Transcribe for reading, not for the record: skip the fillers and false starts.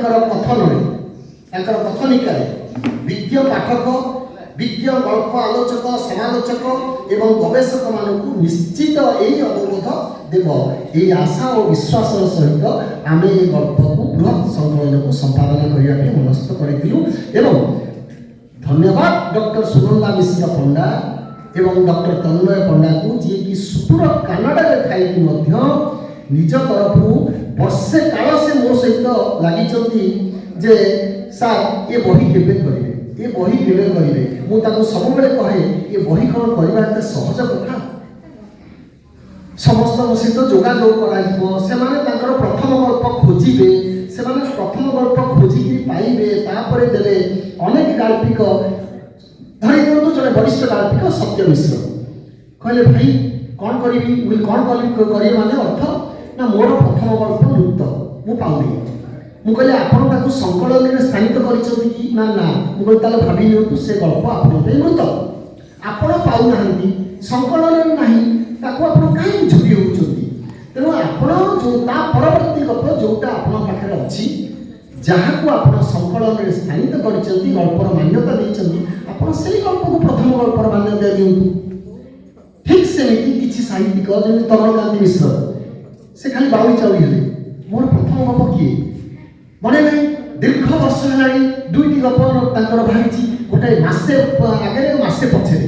कथन कथनिकारे विज्ञ पाठक विज्ञ गल्प आलोचक समालोचक एवं गवेषक मानक निश्चित यही अवबोध देव यही आशा और विश्वास सहित आम ये गल्प को बृहत संकलन को संपादन करने मनस्थ करूँ। धन्यवाद डॉक्टर सुनंदा मिश्र पंडा एवं डॉक्टर तन्मय पंडा को जी की सुदूर कानाडा थी निज तरफ वर्षे काल से मो सहित लगी जे सार ये बही केबे करेंगे ये बही केबे करेंगे मुझे सब कहे ये बही कौन करवा सहज कथा समस्त सहित जोगाजोग कर प्रथम गल्प खोजे से प्रथम गल्प खोजिकी पाइबे तापर देवे अनेक गाल्पिक धरी दिखाँ जड़े वरिष्ठ गाल्पिक सत्य मिश्र कहले भाई कौन करी कौन करी माने अर्थ ना मोर प्रथम गल्प लुप्त मु पाऊनी मु कहले आपण ताकू संकलन में स्थानित करिसथि कि ना ना मु कहले ताले भाबी नियंतु से गल्प आपण पे मृत आपण पाउ नाहंती संकलन नाही ताकू आपण काई झुरी होउछथि तेनो आपण जो ता परवर्ती गल्प जोटा आपण पाखरे अछि जहाँ को आप संकलन में स्थानित करिसथि गल्पर मान्यता दैछथि आपण सेही गल्प को प्रथम गल्पर मान्यता दियंतु। ठीक सेमिति किछि साहित्यिक जेमि तमलकांति मिश्र से खाली बाउली चाउली हेले मोर प्रथम गल्प किए मने नहीं दीर्घ वर्ष है दुईटी गप बाहरी गोटे मसे आगे मसे पछे